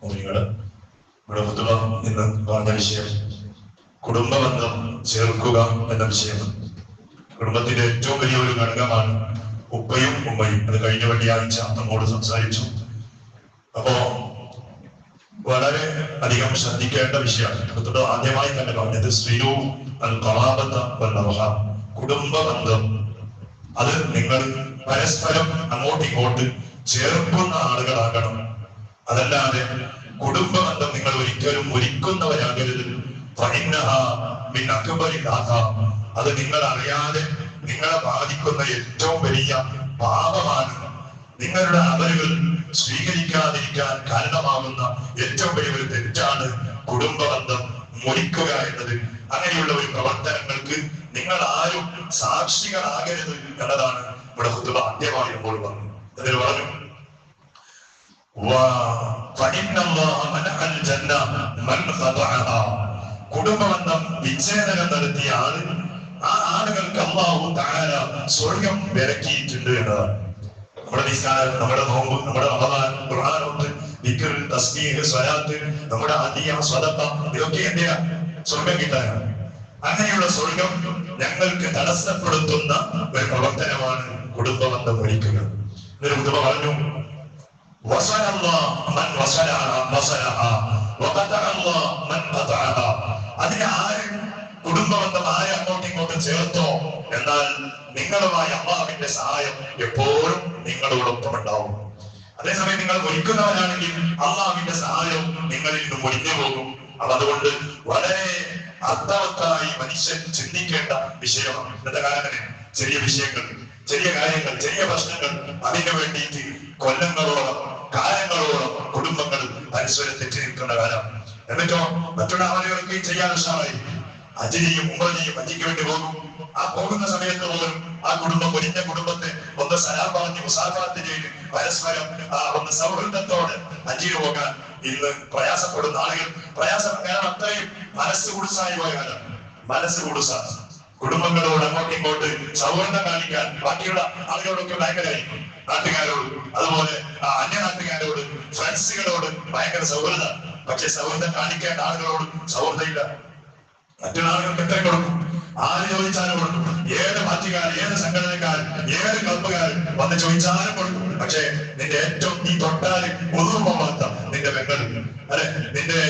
മുഅ്മിനീങ്ങളെ ഇവിടെ ഖുതുബ ഇന്ന് പറഞ്ഞ വിഷയം കുടുംബബന്ധം ചേർക്കുക എന്ന വിഷയമാണ്. കുടുംബത്തിന്റെ ഏറ്റവും വലിയൊരു ഘടകമാണ് ഉപ്പയും ഉമ്മയും. അത് കഴിഞ്ഞ വെള്ളിയാഴ്ച നമ്മോട് സംസാരിച്ചു. അപ്പോ വളരെ അധികം ശ്രദ്ധിക്കേണ്ട വിഷയമാണ്. ഖുതുബ ആദ്യമായി തന്നെ പറഞ്ഞത് സ്ത്രീയു അൽ ഖറാബത വൽ അർഹാം, കുടുംബബന്ധം അത് നിങ്ങൾ പരസ്പരം അങ്ങോട്ട് ഇങ്ങോട്ട് ചേർക്കുന്ന ആളുകളാകണം. അതല്ലാതെ കുടുംബബന്ധം നിങ്ങൾ ഒരിക്കലും ഒരുക്കുന്നവരാകരുത്. അത് നിങ്ങൾ അറിയാതെ നിങ്ങളെ ബാധിക്കുന്ന ഏറ്റവും വലിയ പാപമാണ്. നിങ്ങളുടെ അവരുകൾ സ്വീകരിക്കാതിരിക്കാൻ കാരണമാകുന്ന ഏറ്റവും വലിയൊരു തെറ്റാണ് കുടുംബബന്ധം മുറിക്കുക എന്നത്. അങ്ങനെയുള്ള ഒരു പ്രവർത്തനങ്ങൾക്ക് നിങ്ങൾ ആരും സാക്ഷികളാകരുത് എന്നതാണ് ഇവിടെ ഖുതുബ ആദ്യമായി നമ്മൾ പറഞ്ഞു. അതിൽ പറഞ്ഞു കുടുംബബന്ധം വിച്ഛേദനം നടത്തിയ ആള്, ആ ആളുകൾക്ക് അല്ലാഹു തആല സ്വർഗ്ഗം വിലക്കിയിട്ടുണ്ട് എന്നതാണ്. നമ്മുടെ നിസ്കാരം, നമ്മുടെ നോമ്പ്, നമ്മുടെ റമദാൻ, ഖുർആൻ ഓത്ത്, ദിക്ർ, തസ്ബീഹ്, സ്വലാത്ത്, നമ്മുടെ ഹദിയ, സദഖ, ഇതൊക്കെ എന്തിനാ? സ്വർഗ്ഗം കിട്ടാനാണ്. അങ്ങനെയുള്ള സ്വർഗ്ഗം ഞങ്ങൾക്ക് തടസ്സപ്പെടുത്തുന്ന ഒരു പ്രവർത്തനമാണ് കുടുംബബന്ധം ഒഴിക്കുക. എന്നൊരു ഖുതുബ പറഞ്ഞു, അതിന് ആര് കുടുംബബന്ധം ആരെ അങ്ങോട്ടും ഇങ്ങോട്ടും ചേർത്തോ എന്നാൽ നിങ്ങളുമായി അല്ലാഹുവിന്റെ സഹായം എപ്പോഴും നിങ്ങളോടൊപ്പം ഉണ്ടാവും. അതേസമയം നിങ്ങൾ ഒഴിക്കുന്നവരാണെങ്കിൽ അല്ലാഹുവിന്റെ സഹായം നിങ്ങളിൽ നിന്നും ഒഴിഞ്ഞു പോകും. അപ്പൊ അതുകൊണ്ട് വളരെ അർത്ഥവത്തായി മനുഷ്യൻ ചിന്തിക്കേണ്ട വിഷയമാണ്. ഇന്നത്തെ കാലത്തിന് ചെറിയ വിഷയങ്ങൾ, ചെറിയ കാര്യങ്ങൾ, ചെറിയ പ്രശ്നങ്ങൾ, അതിനു വേണ്ടിയിട്ട് കൊല്ലങ്ങളോളം, കാലങ്ങളോളം കുടുംബങ്ങൾ പരസ്പരം തെറ്റി നിൽക്കേണ്ട കാലം. എന്നിട്ടോ മറ്റുള്ള ആളുകൾക്ക് ചെയ്യാൻ ഉഷാറായി അജിനെയും ഉമ്മനെയും അജിക്ക് വേണ്ടി പോകും. ആ പോകുന്ന സമയത്ത് പോലും ആ കുടുംബം, ഒരിഞ്ഞ കുടുംബത്തെ ഒന്ന് സലാം പറഞ്ഞ് മുസാഫാത്ത് ചെയ്ത് പരസ്പരം ഒന്ന് സൗഹൃദത്തോടെ അജിന് പോകാൻ ഇന്ന് പ്രയാസപ്പെടുന്ന ആളുകൾ പ്രയാസം. കാരണം അത്രയും മനസ്സ് കുടുസായി പോയ കാലം. മനസ്സ് കുടുസാണ്. കുടുംബങ്ങളോട് അങ്ങോട്ടും ഇങ്ങോട്ട് സൗഹൃദം കാണിക്കാൻ ബാക്കിയുള്ള ആളുകളോടൊക്കെ ഭയങ്കരമായിരിക്കും. നാട്ടുകാരോട്, അതുപോലെ അന്യനാട്ടുകാരോട്, ഫ്രണ്ട്സുകളോട് ഭയങ്കര സൗഹൃദം. പക്ഷെ സൗഹൃദം കാണിക്കേണ്ട ആളുകളോട് സൗഹൃദമില്ല. മറ്റുള്ള ആളുകൾക്ക് എത്ര കൊടുക്കും? ആര് ചോദിച്ചാലും കൊടുക്കും. ഏത് പാർട്ടിക്കാർ, ഏത് സംഘടനക്കാർ, ഏത് ക്ലബുകാർ വന്ന് ചോദിച്ചാലും കൊടുക്കും. പക്ഷെ നിന്റെ ഏറ്റവും നീ തൊട്ടാൽ ഒന്നും പോകാത്ത നിന്റെ പെങ്ങള്, അല്ലെ നിന്റെ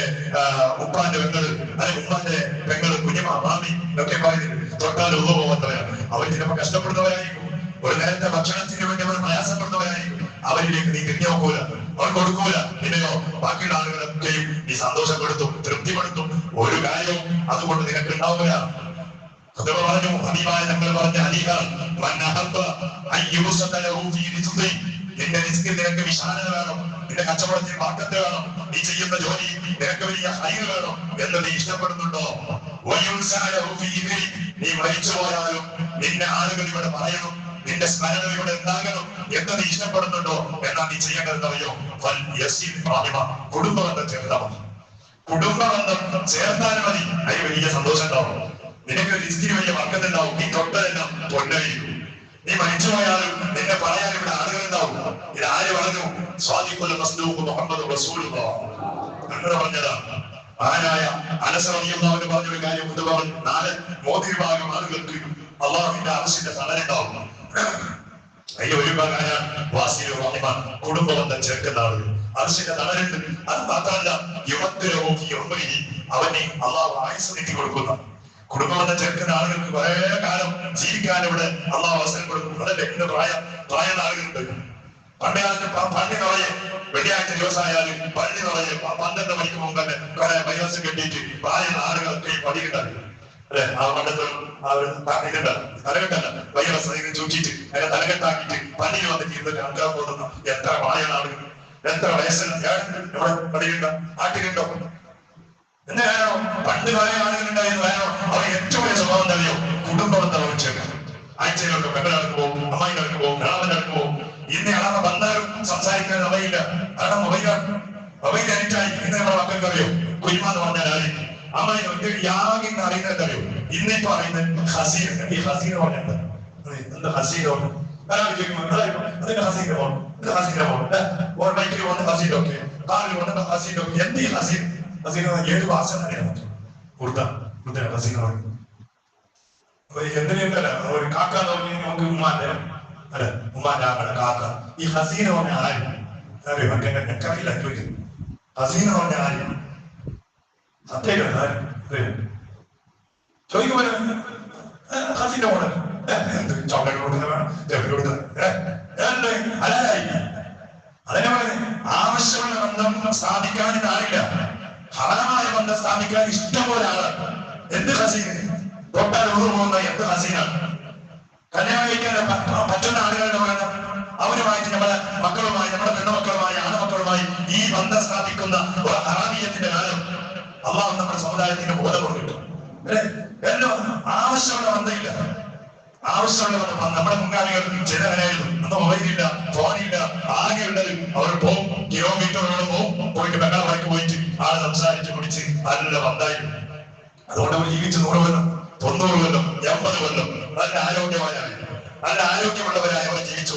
ഉപ്പാന്റെ പെങ്ങള്, അല്ലെ ഉമ്മാന്റെ പെങ്ങള്, കുഞ്ഞിമ, മാമി ഒക്കെ പറയുന്നത് തൊട്ടാൽ ഒന്നും പോകാത്തവരാണ്. അവർ ചിലപ്പോൾ കഷ്ടപ്പെടുന്നവരായിരിക്കും. ഒരു നേരത്തെ ഭക്ഷണത്തിന് വേണ്ടി അവർ പ്രയാസപ്പെടുന്നവരായിരിക്കും. അവരിലേക്ക് നീ തിരിഞ്ഞു നോക്കൂല, അവർ കൊടുക്കൂല. നിന്നെയോ ബാക്കിയുള്ള ആളുകളൊക്കെയും നീ സന്തോഷപ്പെടുത്തും, തൃപ്തിപ്പെടുത്തും. ഒരു കാര്യവും അതുകൊണ്ട് നിനക്ക് ഉണ്ടാവില്ല. പറഞ്ഞു ഹബീബായ തങ്ങൾ പറഞ്ഞ ഹദീസാണ്, നിന്റെ റിസ്കിൽ നിനക്ക് വിശാലത വേണം, നിന്റെ കച്ചവടത്തിൽ മാറ്റത്തെ വേണം, നീ ചെയ്യുന്ന ജോലി നിനക്ക് വലിയ ഹൈർ വേണം എന്ന് നീ ഇഷ്ടപ്പെടുന്നുണ്ടോ? നീ മരിച്ചു പോയാലും നിന്റെ ആളുകൾ ഇവിടെ പറയണം, നിന്റെ സ്മരണ ഇവിടെ ഉണ്ടാകണം എന്ന് നീ ഇഷ്ടപ്പെടുന്നുണ്ടോ? എന്നാൽ നീ ചെയ്യേണ്ടതെന്നറിയോ? കുടുംബബന്ധം ചേർത്താൽ മതി. കുടുംബബന്ധം ചേർത്താലും മതി. അതിന് വലിയ സന്തോഷം ഉണ്ടാവും. നിനക്ക് റിസ്കിന് വലിയ വർക്കത്തുണ്ടാവും. നീ തൊട്ടതെല്ലാം പൊന്നായിരിക്കും. നീ മരിച്ചു പോയാലും നിന്നെ പറയാൻ ഇവിടെ ആളുകൾ ഉണ്ടാവും. ഇത് ആര് പറഞ്ഞു? സ്വാദിഖുൽ മസ്ദൂഖ് മുഹമ്മദ് റസൂലുള്ളാഹ് അങ്ങനെ പറഞ്ഞതാ. ആരായ അനസ് റളിയല്ലാഹു അൻഹു പറഞ്ഞൊരു കാര്യം ഖുതുബയിൽ 4 വിഭാഗം ആളുകൾക്ക് അല്ലാഹുവിന്റെ അർശിന്റെ തണലുണ്ടാവും. അതിൽ ഒരു വിഭാഗമാണ് വാസിലു റഹിമാൻ, കുടുംബബന്ധം ചേർക്കുന്ന ആളുകൾ. അർശിന്റെ തണലുണ്ട്. അത് മാത്രമല്ല അവനെ അല്ലാഹു ആയുസ് നീട്ടി കൊടുക്കുന്ന കുടുംബബന്ധം ചേർക്കുന്ന ആളുകൾക്ക് കുറെ കാലം ജീവിക്കാൻ ഇവിടെ അല്ലാഹു അവസരം കൊടുക്കും. അതല്ലേ ഇന്ന് പ്രായ ആളുകളുണ്ട്. പണ്ട് കാലത്ത് പള്ളി നിറയെ വെള്ളിയാഴ്ച ദിവസമായാലും പള്ളി നിറയെ 12 മണിക്ക് മുമ്പ് തന്നെ കുറെ വൈറസ് കെട്ടിയിട്ട് പ്രായ ആളുകളൊക്കെ പണിയുണ്ടാകും. അല്ലെ ആ പണ്ടത്തെ തലകെട്ടല്ല, വൈറസ് ചൂച്ചിട്ട് അതിനെ തലകെട്ടാക്കിയിട്ട് പള്ളിയിൽ വന്നിട്ട് ഇരുന്നിട്ട് ആൾക്കാർ പോകുന്ന എത്ര പ്രായ ആളുകൾ, എത്ര വയസ്സിൽ ഇവിടെ പണിയുണ്ട നാട്ടിലുണ്ടോ? എന്ന് വേണോ? പണ്ട് കുറെ ആളുകളുണ്ടായിരുന്നു. വേണോ? അവർ ഏറ്റവും വലിയ സ്വഭാവം തന്നെയോ കുടുംബബന്ധം ചേർക്കും. ആഴ്ചയിലൊക്കെ പെങ്ങളടക്ക് പോകും, അമ്മായിടക്ക് പോകും, ഇളവനടക്ക് പോകും. ഇന്ന് ഇളവ വന്നാലും സംസാരിക്കാൻ അവയില്ല. കാരണം മൊബൈൽ അനിറ്റായി. ഇന്ന് നമ്മുടെ മക്കൾക്ക് അറിയോ കുഞ്ഞുമാന്ന് പറഞ്ഞാൽ ആര്? അമ്മായി യാഗിന്ന് അറിയുന്നത് അറിയോ? ഇന്നിപ്പോ അറിയുന്നത് ഹസീൻ. ഈ ഹസീൻ പറഞ്ഞത് എന്താ? ഹസീൻ അതിന്റെ ഹസീന്റെ ഫോൺ, ഹസീന്റെ ഫോൺ ബൈക്കിൽ വന്ന് ഹസീനൊക്കെ കാറിൽ കൊണ്ടുവന്ന ഹസീനോ എന്ത് ഹസീൻ ഹസീനോ 7 മാസം അറിയാം ഹസീനോ എന്തിനല്ല ഒരു കാക്ക നമുക്ക് ഉമ്മാന്റെ അല്ലെ ഉമ്മാന്റെ ആകണം കാക്ക. ഈ ഹസീന പറഞ്ഞ ആര് അറിയോ? എനിക്കറിയില്ല ചോദിക്കുന്നു. ഹസീന പറഞ്ഞ ആര് സത്യം ചോദിക്കുമ്പോൾ ഹസീന മോളെ ചോക്ലേറ്റ് കൊടുക്കുന്ന അല്ലാതായി. അതിനെ പറയുന്നത് ആവശ്യമുള്ള ബന്ധം സ്ഥാപിക്കാൻ ആരില്ല. ഹറാമായ ബന്ധം സ്ഥാപിക്കാൻ ഇഷ്ടംപോലെ ആളാണ്. എന്ത് ഹസീന തൊട്ടാൽ പോകുന്ന എന്ത് ഹസീനാണ്. കല്യാണം കഴിക്കാൻ പറ്റുന്ന ആളുകളുടെ പറയുന്നത് അവരുമായിട്ട് നമ്മുടെ മക്കളുമായി നമ്മുടെ പെണ്ണുമക്കളുമായി ആണുമക്കളുമായി ഈ ബന്ധം സ്ഥാപിക്കുന്ന ഒരു ഹറാമിയത്തിന്റെ കാലം അള്ളാഹു നമ്മുടെ സമുദായത്തിന് ബോധം കൊടുക്കും. എല്ലാം ആവശ്യമുള്ള ബന്ധമില്ല. ആവശ്യമുള്ള ബന്ധം നമ്മുടെ മുൻഗാമികൾ ചെയ്തവരായിരുന്നു. അന്ന് മൊബൈലില്ല, ഫോണില്ല, ആകെയുള്ളത് അവർ പോവും, കിലോമീറ്ററുകൾ പോയിട്ട് ബംഗാൾ വഴക്ക് പോയിട്ട് ആള് സംസാരിച്ച് കുടിച്ച് നല്ല ബന്ധമായിരുന്നു. അതുകൊണ്ട് അവർ ജീവിച്ച് 100 കൊല്ലം 90 കൊല്ലം 80 കൊല്ലം നല്ല ആരോഗ്യവാനായി നല്ല ആരോഗ്യമുള്ളവരായി അവർ ജീവിച്ചു.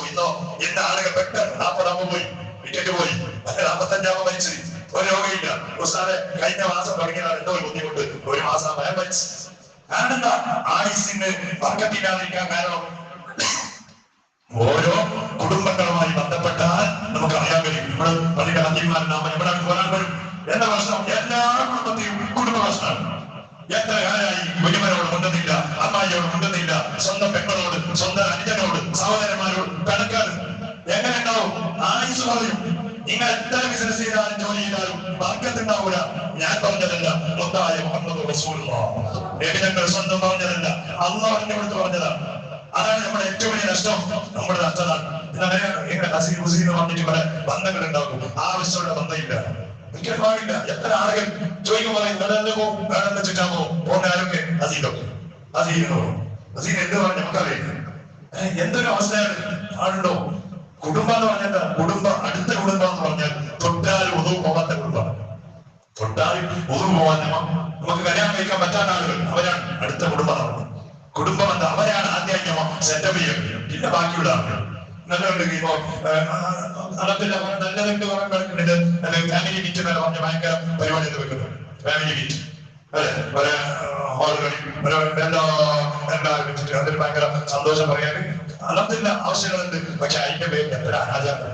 ഇന്ന് ആളുകൾ പെട്ടെന്ന് 40 പോയി, വിക്കറ്റ് പോയി, 45 മരിച്ചു. ഒരു രോഗമില്ല. ഉസ്താദെ കഴിഞ്ഞ മാസം തുടങ്ങിയതാണ് എന്തോ ഒരു ബുദ്ധിമുട്ട്, 1 മാസം ഭയം മരിച്ചു. കാരണം എന്താ? ആയുസിന് വർക്കത്തില്ലാതിരിക്കാൻ കാരണം ഓരോ കുടുംബങ്ങളുമായി ബന്ധപ്പെട്ടാൽ നമുക്ക് അറിയാൻ കഴിയും. ഇവിടെ പള്ളിയുടെ അന്യന്മാരുണ്ടാകും, എവിടെ പോരാൻ വരും എന്ന പ്രശ്നം എല്ലാ കുടുംബത്തെയും കുടുംബ പ്രശ്നമാണ്. എത്ര കാലമായി വലിയവരോട് മുണ്ടുന്നില്ല, അമ്മായിയോട് മുണ്ടുന്നില്ല, സ്വന്തം പെങ്ങളോട്, സ്വന്തം അനുജനോട്, സഹോദരന്മാരോട് കണക്കാണ്. എങ്ങനെ ഉണ്ടാവും? ആയുസ് പറയും. നിങ്ങൾ എത്ര ബിസിനസ് ചെയ്താലും ജോലി ചെയ്താലും ഭാഗ്യത്തുണ്ടാവൂല. ഞാൻ പറഞ്ഞതല്ല, മുത്തായ മുഹമ്മദ് റസൂലുള്ളാഹ്. ഞങ്ങൾ സ്വന്തം പറഞ്ഞതല്ല, അള്ളാഹു എന്നെ പറഞ്ഞതാണ്. അതാണ് നമ്മുടെ ഏറ്റവും വലിയ നഷ്ടം, നമ്മുടെ നഷ്ടതാണ്. ഇങ്ങനെ ഹസീൻ ഹുസീൻ പറഞ്ഞിട്ട് പല ബന്ധങ്ങൾ ഉണ്ടാക്കും. ആവശ്യമുള്ള ബന്ധമില്ല, ഒരിക്കലും പാടില്ല. എത്ര ആളുകൾ ചോദിക്കുമ്പോൾ ചുറ്റാമോ പോകുന്ന ആരൊക്കെ ഹസീനോ ഹസീനോ ഹസീൻ എന്ത് പറഞ്ഞു നമുക്കറിയാം. എന്തൊരു അവസ്ഥയാണ് ആളുണ്ടോ? കുടുംബം എന്ന് പറഞ്ഞാൽ കുടുംബം, അടുത്ത കുടുംബം എന്ന് പറഞ്ഞാൽ തൊട്ടാൽ ഒതുവ് പോകാത്ത കുടുംബം. തൊട്ടാൽ ഒതുവ് പോകാൻ നമുക്ക് കല്യാണം കഴിക്കാൻ പറ്റാത്ത ആളുകൾ അവരാണ് അടുത്ത കുടുംബം. കുടുംബം എന്താ? അവരാണ് ആദ്യം സെറ്റപ്പ് ചെയ്യുന്നത്. പിന്നെ ബാക്കിയുള്ള ആളുകൾ നല്ലതുണ്ട്. ഇപ്പോ അളത്തില്ല നല്ലതുണ്ട് പറയുന്നത് അല്ലെങ്കിൽ ഫാമിലി മീറ്റ് എന്നല്ല പറഞ്ഞ ഭയങ്കര പരിപാടി വെക്കുന്നത്. ഫാമിലി മീറ്റ് അല്ലെ, പല ഹാളുകളിൽ എല്ലാവരും വെച്ചിട്ട് അതിൽ ഭയങ്കര സന്തോഷം പറയാൻ അളത്തില്ല ആവശ്യങ്ങളുണ്ട്. പക്ഷെ അതിന്റെ പേരിൽ എത്ര അനാചാരം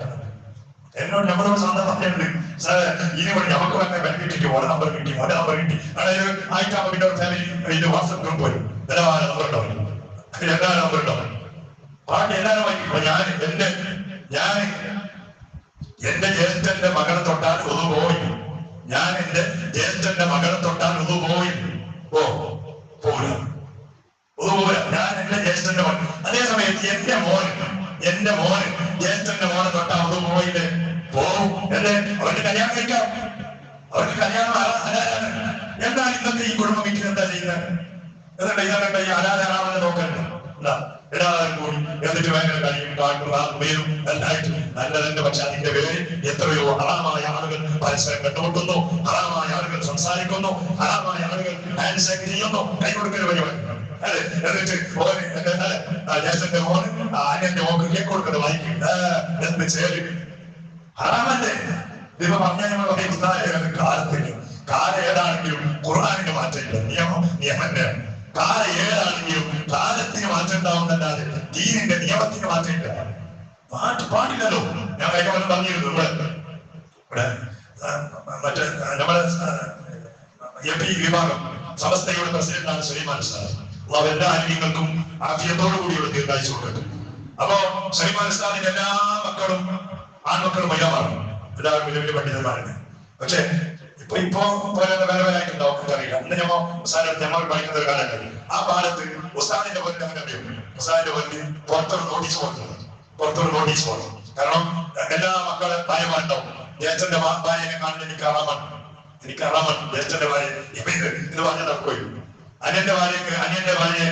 എന്നോട് നമ്മളോട് സ്വന്തം പറഞ്ഞിട്ടുണ്ട്. സാർ ഇനി കൂടി നമുക്ക് തന്നെ ബെനിഫിറ്റ് ഓരോ നമ്പർ കിട്ടി, ഓരോ നമ്പർ കിട്ടി. അതായത് ആയിട്ടാകുമ്പോൾ പിന്നെ ഫാമിലി ഇത് വാട്സപ്പ് ഗ്രൂപ്പ് വരും. എല്ലാ നമ്പർ ഉണ്ടാവും, എല്ലാ നമ്പർ ഉണ്ടാവും. ബാക്കി എല്ലാവരും വൈകിപ്പോ ഞാൻ എന്റെ ജ്യേഷ്ഠന്റെ മകളെ തൊട്ടാൽ ഒതു പോയി. ഞാൻ എന്റെ ജ്യേഷ്ഠന്റെ മകളെ തൊട്ടാൽ ഒതു പോയി. പോവില്ല, ഒതു പോവില്ല. ഞാൻ എന്റെ ജ്യേഷ്ഠന്റെ മകൻ. അതേസമയത്ത് എന്റെ മോന് ജ്യേഷ്ഠന്റെ മോനെ തൊട്ടാൽ ഒതു പോയില്ലേ? പോവും. എന്റെ അവർക്ക് കല്യാണം കഴിക്കാം, അവർക്ക് കല്യാണം അനാരാണ്. എന്താണ് ഇന്നത്തെ ഈ കുടുംബ വീട്ടിൽ എന്താ ചെയ്യുന്നത്? എന്നിട്ട് ഇതൊക്കെ ഈ അനാരാണെന്ന് നോക്കണ്ട. എല്ലാവരും കൂടി എന്നിട്ട് ഭയങ്കര കളിയും കാട്ടും ആത്മീയവും എല്ലായിട്ടും നല്ലതന്നെ. പക്ഷെ അതിന്റെ പേരിൽ എത്രയോ ഹറാമായ ആളുകൾ പരസ്പരം കണ്ടുമുട്ടുന്നു, ഹറാമായ ആളുകൾ സംസാരിക്കുന്നു, ഹറാമായ ആളുകൾ ഹാൻഡ് ഷേക്ക് ചെയ്യുന്നു, കൈ കൊടുക്കൽ പരിപാടി. അല്ലെ, എന്നിട്ട് ജ്യേഷ്ഠന്റെ മോന് അന്യന്റെ മോക്ക് കേക്ക് കൊടുക്കുന്നത് വായിക്കും. എന്ത് ചേര് ഹറാമല്ലേ? ഇപ്പൊ പറഞ്ഞ കാലത്തിന് കാലം ഏതാണെങ്കിലും ഖുർആനിന് മാറ്റമില്ല. നിയമന്റെ കാല ഏതാണെങ്കിലും കാലത്തിന് മാറ്റം ഉണ്ടാവുന്നല്ലാതെ ദീനിന്റെ നിയമത്തിന് മാറ്റമില്ല. പാടില്ലല്ലോ. ഞാൻ കഴിഞ്ഞ പറഞ്ഞിരുന്നു ഇവിടെ മറ്റേ നമ്മുടെ MP വിഭാഗം സമസ്തയുടെ പ്രസിഡന്റാണ് സുലൈമാൻ ഉസ്താദ്. എല്ലാ ആരോഗ്യങ്ങൾക്കും ആഫിയത്തോടു കൂടിയുള്ള ദീർഘായുസ്സ് കൊടുക്കട്ടെ. അപ്പോ സുലൈമാൻ ഉസ്താദിന്റെ എല്ലാ മക്കളും ആൺമക്കളും മഹിളമാരും എല്ലാവരും വലിയ വലിയ പണ്ഡിതന്മാരുണ്ട്. പക്ഷെ ഇപ്പൊ പലവരായിട്ടുണ്ടാവും, അറിയില്ല. അന്ന് ഞമ്മൾ പഠിക്കുന്ന ഒരു കാലം. ആ കാലത്ത് ഉസ്താദിന്റെ പോലെ അങ്ങനെ അറിയും. ഉസ്താദിന്റെ പോലെ പുറത്തൊരു നോട്ടീസ് കൊടുത്തു. കാരണം എല്ലാ മക്കളെ ഭാര്യമാരുണ്ടാവും. ജ്യേഷ്ഠന്റെ ഭാര്യനെ കാണുന്ന എനിക്ക് അറാമാണ് ജ്യേഷ്ഠന്റെ ഭാര്യ. ഇപ്പൊ ഇത് പറഞ്ഞ നടക്കുകയും അന്യന്റെ ഭാര്യ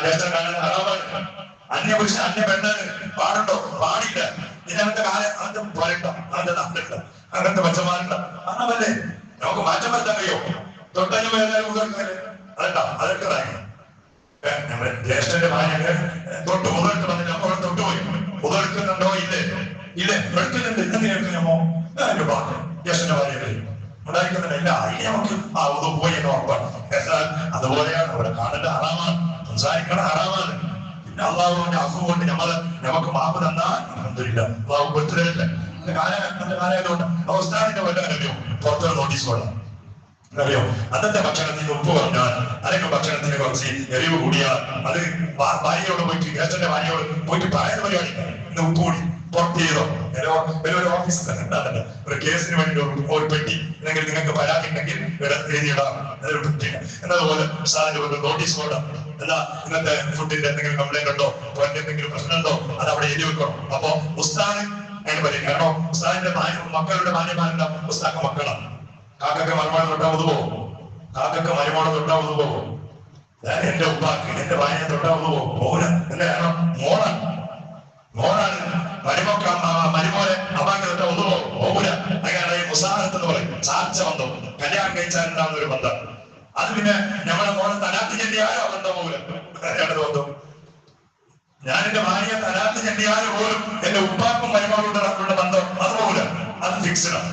ജ്യേഷ്ഠൻ കാണുന്ന അറാമാണ്. അന്യപുരുഷൻ അന്യ പെണ്ണ് പാടുണ്ടോ? പാടില്ല. ഇതിനകത്തെ കാലം അത് പറയണ്ട, അതിന്റെ നാട്ടിലുണ്ട, അങ്ങനത്തെ പച്ചമാരുണ്ട. അറമല്ലേ? നമുക്ക് മാറ്റം വരുത്താൻ കഴിയോ? തൊട്ടഞ്ഞ അതല്ല, അതൊക്കെ നമ്മുടെ ജ്യേഷ്ഠന്റെ ഭാര്യ തൊട്ട് മുതലിട്ട് വന്നിട്ട് നമ്മൾ തൊട്ടുപോയി. മുതലെടുക്കുന്നുണ്ടോ ഇല്ലേ? ഇല്ല എടുക്കുന്നുണ്ട് എന്ന് കേൾക്കുമോ അതിന്റെ ഭാഗം യേശുവിന്റെ ഭാര്യ ഉണ്ടായിരിക്കുന്നില്ല അതിന് നമുക്ക് അത് പോയി എന്ന് ഉറപ്പാണ്. എന്നാൽ അതുപോലെയാണ് അവിടെ കാണേണ്ട ഹറാമാണ്, സംസാരിക്കണ ഹറാമാണ്. പിന്നെ അള്ളാഹുവിന്റെ അഫു കൊണ്ട് നമുക്ക് മാപ്പ് തന്നാൽ അൽഹംദുലില്ലാ അള്ളാഹു കൊടുത്തില്ല. കാലമായതുകൊണ്ട് അവസ്ഥാനിന്റെ വല്ലറിയോ പുറത്തൊരു നോട്ടീസ് കൊള്ളാം അറിയോ. അന്നത്തെ ഭക്ഷണത്തിന് ഉപ്പ് പറഞ്ഞാൽ അല്ലെങ്കിൽ ഭക്ഷണത്തിന് കുറച്ച് എരിവ് കൂടിയാൽ അത് ഭാര്യയോട് പോയിട്ട് ജ്യേഷ്ഠന്റെ ഭാര്യയോട് പോയിട്ട് പറയുന്ന പരിപാടി ഇന്ന് ഉപ്പ് കൂടി പുറത്ത് ചെയ്തോ ഒരു ഓഫീസിൽ തന്നെ ഉണ്ടാകണ്ട ഒരു കേസിന് വേണ്ടി ഒരു പെട്ടി അല്ലെങ്കിൽ നിങ്ങൾക്ക് പരാതി ഉണ്ടെങ്കിൽ എഴുതിയിടാം അതൊരു പെട്ടില്ല. എന്നതുപോലെ സാറിന്റെ ഒരു നോട്ടീസ് ബോർഡ് എന്താ ഇന്നത്തെ ഫുഡിന്റെ എന്തെങ്കിലും കംപ്ലൈന്റ് ഉണ്ടോ എന്തെങ്കിലും പ്രശ്നമുണ്ടോ അത് അവിടെ എഴുതി വെക്കണം. അപ്പൊ ഉസ്താദ് അതിന് പറയും. കാരണം ഉസ്താദിന്റെ മക്കളുടെ ഭാര്യമാരുണ്ടാവും ഉസ്താദ് മക്കളാണ്. കാക്കൊക്കെ മരുമോളെ തൊട്ടാ ഒതുവോ? കാക്കൊക്കെ മരുമോളെ തൊട്ടാ ഒതുവോ? എന്റെ ഉപ്പാക്ക് എന്റെ ഭാര്യയെ തൊട്ടാ ഒതുവോ? പോകില്ല. എന്റെ കാരണം മോളാണ് മരുമോനെ അമ്മാക്ക് തൊട്ടാ ഒതുവോ? പോകില്ല. അങ്ങനെ മുസാഹത്ത് എന്ന് പറയും, ചാർച്ച ബന്ധം, കല്യാണം കഴിച്ചാൽ ഉണ്ടാകുന്ന ഒരു ബന്ധം. അത് പിന്നെ ഞമ്മളെ മോളെ തലാത്ത് ചെല്ലിയാലോ ബന്ധം പോകില്ല. ബന്ധം ഞാൻ എന്റെ ഭാര്യയെ തലാത്ത് ചെല്ലിയാലും പോലും എന്റെ ഉപ്പാക്കും മരുമകളോടുള്ള ബന്ധം അത് പോകില്ല. അത് ഫിക്സ്ഡാണ്.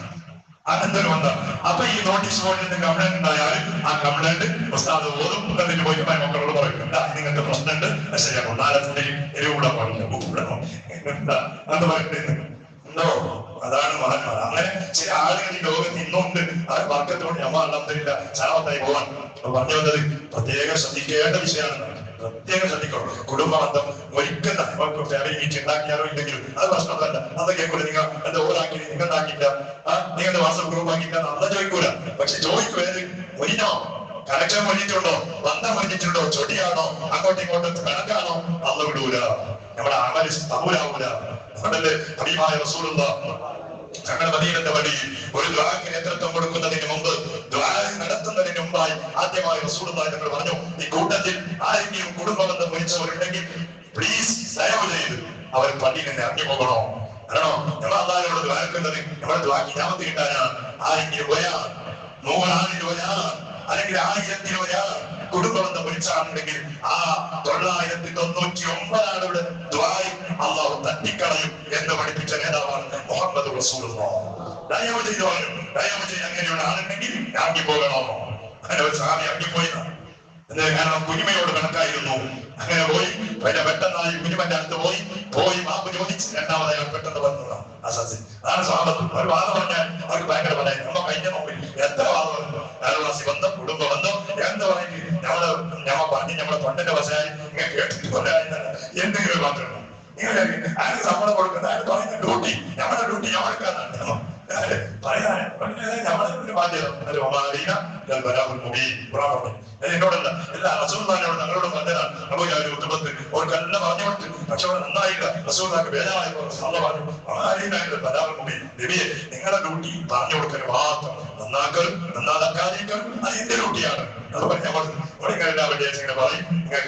അതെന്തൊരു ബന്ധം. അപ്പൊ ഈ നോട്ടീസ് ബോർഡിന്റെ കംപ്ലൈന്റ് ഉണ്ടായാലും ആ കംപ്ലൈന്റ് ഉസ്താദ് ഓതും. എന്നിട്ട് പോയി മക്കളോട് പറയും നിങ്ങൾക്ക് പ്രശ്നമുണ്ട് ശരിയാക്കും. നാലത്തിന്റെ എരിവ് കൂടാൻ പാടില്ല, കൂടണോ എന്ന് പറയുന്നത് ഉണ്ടോ? അതാണ് മഹാന്മാർ. അങ്ങനെ ചില ആളുകൾ ഈ ലോകത്ത് ഇന്നുണ്ട്. ആ വർക്കത്തോട് ഞമ്മ അൽഹംദുലില്ലാ സലാമത്തായി പോവാൻ പറഞ്ഞു വന്നത് പ്രത്യേകം ശ്രദ്ധിക്കേണ്ട വിഷയമാണ്. പ്രത്യേകം ശ്രദ്ധിക്കണം. കുടുംബ ബന്ധം ഒരിക്കൽ നമുക്ക് ഫാമിലി മീറ്റ് ഉണ്ടാക്കിയാലോ ഇല്ലെങ്കിലും അത് പ്രശ്നമല്ല. അത് കേൾക്കൂല. നിങ്ങൾ എന്താ ഓരാക്കി നിങ്ങൾ ഉണ്ടാക്കിയില്ല, നിങ്ങളുടെ വാട്സപ്പ് ഗ്രൂപ്പ് ആക്കിയില്ല അന്ന് ചോദിക്കൂല. പക്ഷെ ചോദിക്കുവേത് ഒരിനോ കണക്ഷൻ വഴിയിട്ടുണ്ടോ, ബന്ധം വഴിയിട്ടുണ്ടോ, ചൊടിയാണോ, അങ്ങോട്ടും ഇങ്ങോട്ടും കണക്കാണോ അന്ന് വിടൂല. നമ്മുടെ അമൽ തഹൂലാവൂല. അതല്ലേ ഹബീബായ റസൂലുള്ളാഹ് ഞങ്ങളുടെ മദീനത്തെ വഴി ഒരു ദുആക്ക് നേതൃത്വം കൊടുക്കുന്നതിന് മുമ്പ് ദുആ നടത്തുന്നതിന് മുമ്പായി ആദ്യമായി റസൂലുള്ളാഹി തങ്ങൾ പറഞ്ഞു, ഈ കൂട്ടത്തിൽ ആരെങ്കിലും കുടുംബബന്ധം മുറിച്ചവരുണ്ടെങ്കിൽ പ്ലീസ് ദയവ് ചെയ്ത് അവർ പള്ളിയിൽ നിന്ന് ഇറങ്ങി പോകണോ. കാരണം നമ്മൾ അല്ലാഹുവിനോട് ദുആക്കുന്നത് നമ്മുടെ ദുആക്ക് ഇജാബത്ത് കിട്ടാനാണ്. ആരെങ്കിലും ഒരാൾ 100 ആളിൽ ഒരാൾ അല്ലെങ്കിൽ 1000-ൽ ഒരാൾ കുടുംബബന്ധം മുറിച്ചാണെന്നുണ്ടെങ്കിൽ ആ 999 ആളുടെ ദുആഇ അല്ലാഹു തട്ടിക്കളയും എന്ന് പഠിപ്പിച്ച നേതാവാണ് മുഹമ്മദ് റസൂലുള്ളാഹ്. ദയവ് ചെയ്ത് അങ്ങനെയുള്ള ആളുണ്ടെങ്കിൽ ഇറങ്ങി പോകണോ. അങ്ങനെ ഒരു സഹാബി ഇറങ്ങിപ്പോയതാണ്. കാരണം കുഞ്ഞുമയോട് കണക്കായിരുന്നു. അങ്ങനെ പോയി പെട്ടെന്നായി കുഞ്ഞുമന്റെ അടുത്ത് പോയി മാപ്പ് ചോദിച്ച് രണ്ടാമത് അയാൾ പെട്ടെന്ന് വന്നതാണ്. അതാണ് സ്വഭാവം. ഒരു വാദം പറഞ്ഞാൽ അവർക്ക് ഭയങ്കര പറയാം. നമ്മ കഴിഞ്ഞ നോക്കിൽ എത്ര വാദം അയൽവാസി ബന്ധം, കുടുംബ ബന്ധം എന്താ പറയുന്നത്. ഞമ്മ പറഞ്ഞ് ഞമ്മളെ തൊണ്ടന്റെ വശമായി ഇങ്ങനെ കേട്ടിട്ട് പറയാൻ എന്തെങ്കിലും മാത്രമേ അയാൾക്ക് ശമ്പളം കൊടുക്കുന്നത് അയാൾ പറയുന്ന ഡ്യൂട്ടി ഞമ്മടെ ഡ്യൂട്ടി ഞമ്മൾക്കാണ് പറയാൻ ഞമ്മളെ ബാധ്യത. എന്നോടല്ല എല്ലാ റസൂലുള്ളാഹിയോട് ഞങ്ങളോട് പറഞ്ഞതാണ്. അബൂജഹൽ കുത്തുബത്ത് അവർക്കെല്ലാം പറഞ്ഞു കൊടുത്തു. പക്ഷെ അവിടെ നന്നായില്ല. റസൂലുള്ളാഹിക്ക് ബേജാറായപ്പോൾ അല്ലാഹു പറഞ്ഞു, നബിയെ നിങ്ങളുടെ ഡ്യൂട്ടി പറഞ്ഞു കൊടുക്കൽ മാത്രം, നന്നാക്കലും നന്നാക്കാതിരിക്കലും അത് എന്റെ ഡ്യൂട്ടിയാണ്. അത് പറഞ്ഞാൽ ഇങ്ങനെ പറയും. നിങ്ങൾ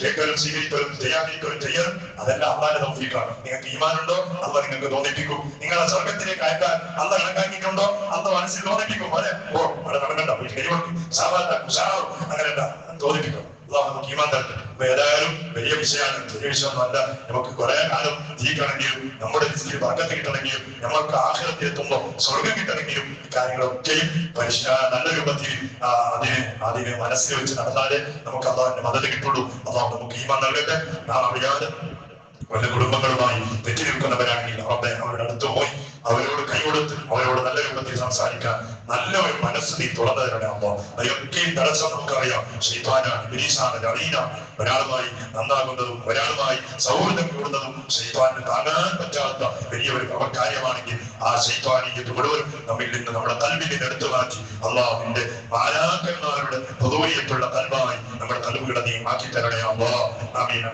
കേൾക്കലും സ്വീകരിക്കലും ചെയ്യാതിരിക്കലും ചെയ്യലും അതെല്ലാം അള്ളാന്റെ തൗഫീഖാണ്. നിങ്ങൾക്ക് ഈമാനുണ്ടോ അള്ളാഹ് നിങ്ങൾക്ക് തോന്നിപ്പിക്കും. നിങ്ങളെ സ്വർഗത്തിലേക്ക് അയക്കാൻ അള്ളാഹ് കണക്കാക്കിയിട്ടുണ്ടോ അള്ളാഹ് മനസ്സിൽ തോന്നിപ്പിക്കും. അവിടെ അവിടെ നടക്കണ്ട അങ്ങനെയല്ല തോന്നിപ്പിക്കും. അള്ളാഹ് നമുക്ക് ഈമാൻ തരട്ടെ. അപ്പൊ ഏതായാലും വലിയ വിഷയമാണ്. ചെറിയ വിഷയമൊന്നുമല്ല. നമുക്ക് കുറെ കാലം ജീവിക്കണമെങ്കിലും നമ്മുടെ ലിസ്റ്റിൽ ബർക്കത്ത് കിട്ടണമെങ്കിലും നമ്മൾക്ക് ആഖിറത്തിൽ എത്തുമ്പോൾ സ്വർഗം കിട്ടണമെങ്കിലും കാര്യങ്ങളൊക്കെയും നല്ല രൂപത്തിൽ അതിനെ മനസ്സിൽ വെച്ച് നടന്നാലേ നമുക്ക് അള്ളാഹിന്റെ മദത് കിട്ടുള്ളൂ. അള്ളാഹ് നമുക്ക് ഈമാൻ നൽകട്ടെ. നാം അറിയാതെ വല്ല കുടുംബങ്ങളുമായി തെറ്റി നിൽക്കുന്നവരാണെങ്കിൽ അവരുടെ അടുത്ത് പോയി അവരോട് കൈകൊടുത്ത് അവരോട് നല്ല രൂപത്തിൽ സംസാരിക്കാൻ നല്ല ഒരു മനസ്സ് നീ തുറന്നതിനാകുമ്പോ അതൊക്കെയും തടസ്സം നമുക്കറിയാം. ശൈത്താനാണ്, ഇബ്ലീസാണ്, ലഈനാണ്. ഒരാളുമായി നന്നാകുന്നതും ഒരാളുമായി സൗഹൃദം കൂടുന്നതും ശൈത്താനിന് താങ്ങാൻ പറ്റാത്ത വലിയൊരു കാര്യമാണെങ്കിൽ ആ ശൈത്താനിയത്ത് മുഴുവനും നമ്മിൽ നിന്ന് നമ്മുടെ കൽബിൽ നിന്ന് എടുത്തു മാറ്റി അള്ളാഹുവിന്റെ മാലാഖന്മാരുടെ ഹുദൂരിയത്തുള്ള കൽബായി നമ്മുടെ കൽബുകളെ നീ മാറ്റി തരണേ അല്ലാഹ്. ആമീൻ.